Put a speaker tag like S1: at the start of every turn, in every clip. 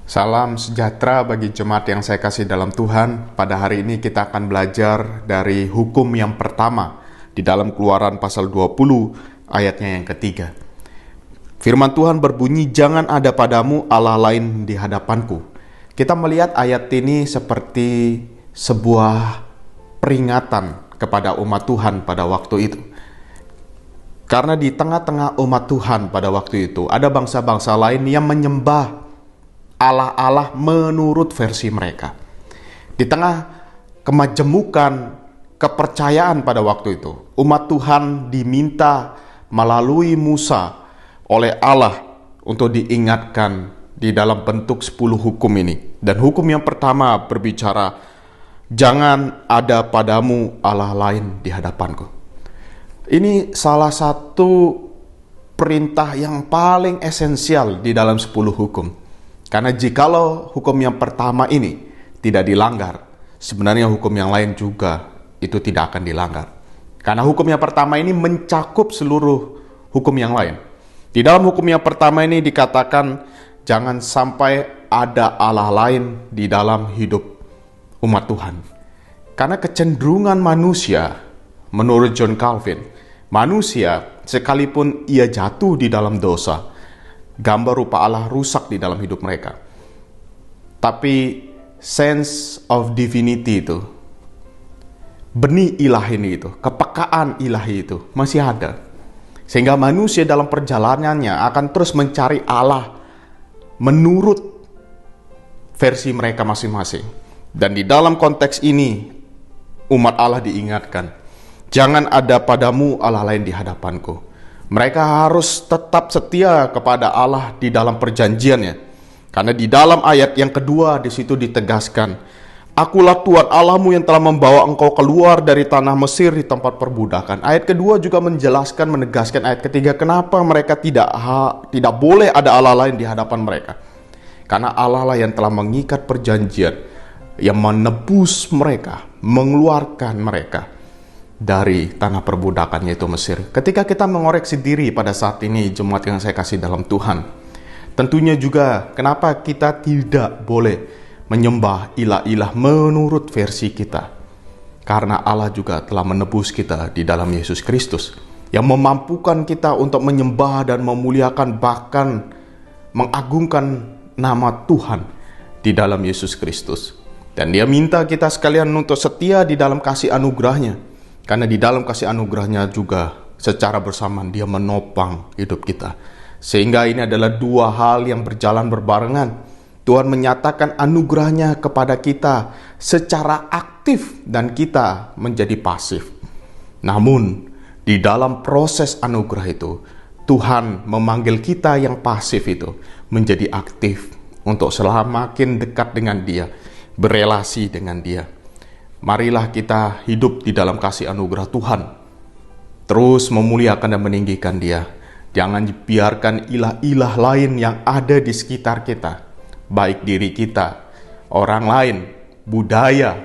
S1: Salam sejahtera bagi jemaat yang saya kasih dalam Tuhan. Pada hari ini kita akan belajar dari hukum yang pertama di dalam Keluaran pasal 20 ayatnya yang ketiga. Firman Tuhan berbunyi, "Jangan ada padamu Allah lain di hadapanku." Kita melihat ayat ini seperti sebuah peringatan kepada umat Tuhan pada waktu itu. Karena di tengah-tengah umat Tuhan pada waktu itu ada bangsa-bangsa lain yang menyembah Allah-Allah menurut versi mereka. Di tengah kemajemukan kepercayaan pada waktu itu, umat Tuhan diminta melalui Musa oleh Allah untuk diingatkan di dalam bentuk 10 hukum ini. Dan hukum yang pertama berbicara, "Jangan ada padamu Allah lain di hadapanku." Ini salah satu perintah yang paling esensial di dalam 10 hukum. Karena jikalau hukum yang pertama ini tidak dilanggar, sebenarnya hukum yang lain juga itu tidak akan dilanggar. Karena hukum yang pertama ini mencakup seluruh hukum yang lain. Di dalam hukum yang pertama ini dikatakan, jangan sampai ada Allah lain di dalam hidup umat Tuhan. Karena kecenderungan manusia, menurut John Calvin, manusia sekalipun ia jatuh di dalam dosa, gambar rupa Allah rusak di dalam hidup mereka. Tapi sense of divinity itu, benih ilahi itu, kepekaan ilahi itu masih ada. Sehingga manusia dalam perjalanannya akan terus mencari Allah menurut versi mereka masing-masing. Dan di dalam konteks ini, umat Allah diingatkan, jangan ada padamu Allah lain di hadapanku. Mereka harus tetap setia kepada Allah di dalam perjanjiannya. Karena di dalam ayat yang kedua di situ ditegaskan, "Akulah Tuhan Allahmu yang telah membawa engkau keluar dari tanah Mesir di tempat perbudakan." Ayat kedua juga menjelaskan, menegaskan ayat ketiga, kenapa mereka tidak boleh ada Allah lain di hadapan mereka. Karena Allah lah yang telah mengikat perjanjian, yang menebus mereka, mengeluarkan mereka dari tanah perbudakan yaitu Mesir. Ketika kita mengoreksi diri pada saat ini, jemaat yang saya kasih dalam Tuhan, tentunya juga kenapa kita tidak boleh menyembah ilah-ilah menurut versi kita. Karena Allah juga telah menebus kita di dalam Yesus Kristus, yang memampukan kita untuk menyembah dan memuliakan, bahkan mengagungkan nama Tuhan di dalam Yesus Kristus. Dan Dia minta kita sekalian untuk setia di dalam kasih anugerahnya. Karena di dalam kasih anugerahnya juga secara bersamaan Dia menopang hidup kita. Sehingga ini adalah dua hal yang berjalan berbarengan. Tuhan menyatakan anugerahnya kepada kita secara aktif dan kita menjadi pasif. Namun di dalam proses anugerah itu, Tuhan memanggil kita yang pasif itu menjadi aktif untuk semakin dekat dengan Dia, berelasi dengan Dia. Marilah kita hidup di dalam kasih anugerah Tuhan, terus memuliakan dan meninggikan Dia. Jangan biarkan ilah-ilah lain yang ada di sekitar kita, baik diri kita, orang lain, budaya,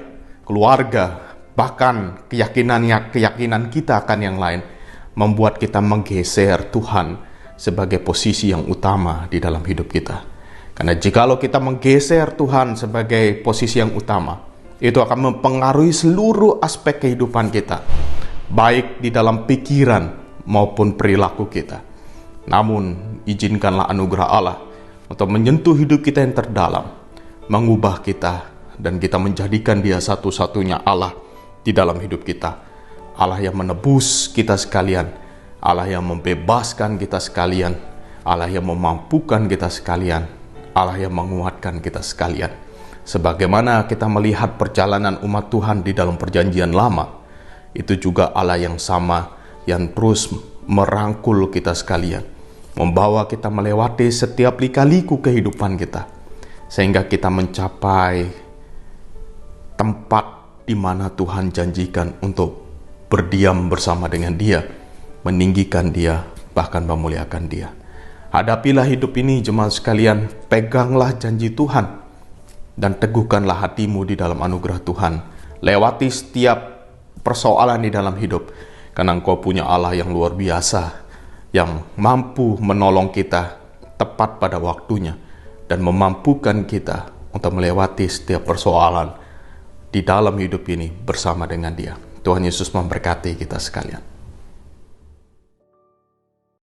S1: keluarga, bahkan keyakinan kita akan yang lain, membuat kita menggeser Tuhan sebagai posisi yang utama di dalam hidup kita. Karena jikalau kita menggeser Tuhan sebagai posisi yang utama, itu akan mempengaruhi seluruh aspek kehidupan kita, baik di dalam pikiran maupun perilaku kita. Namun, izinkanlah anugerah Allah untuk menyentuh hidup kita yang terdalam, mengubah kita, dan kita menjadikan Dia satu-satunya Allah di dalam hidup kita. Allah yang menebus kita sekalian, Allah yang membebaskan kita sekalian, Allah yang memampukan kita sekalian, Allah yang menguatkan kita sekalian. Sebagaimana kita melihat perjalanan umat Tuhan di dalam perjanjian lama, itu juga Allah yang sama yang terus merangkul kita sekalian, membawa kita melewati setiap lika-liku kehidupan kita, sehingga kita mencapai tempat di mana Tuhan janjikan untuk berdiam bersama dengan Dia, meninggikan Dia, bahkan memuliakan Dia. Hadapilah hidup ini, jemaat sekalian, peganglah janji Tuhan, dan teguhkanlah hatimu di dalam anugerah Tuhan. Lewati setiap persoalan di dalam hidup, karena Engkau punya Allah yang luar biasa, yang mampu menolong kita tepat pada waktunya, dan memampukan kita untuk melewati setiap persoalan di dalam hidup ini bersama dengan Dia. Tuhan Yesus memberkati kita sekalian.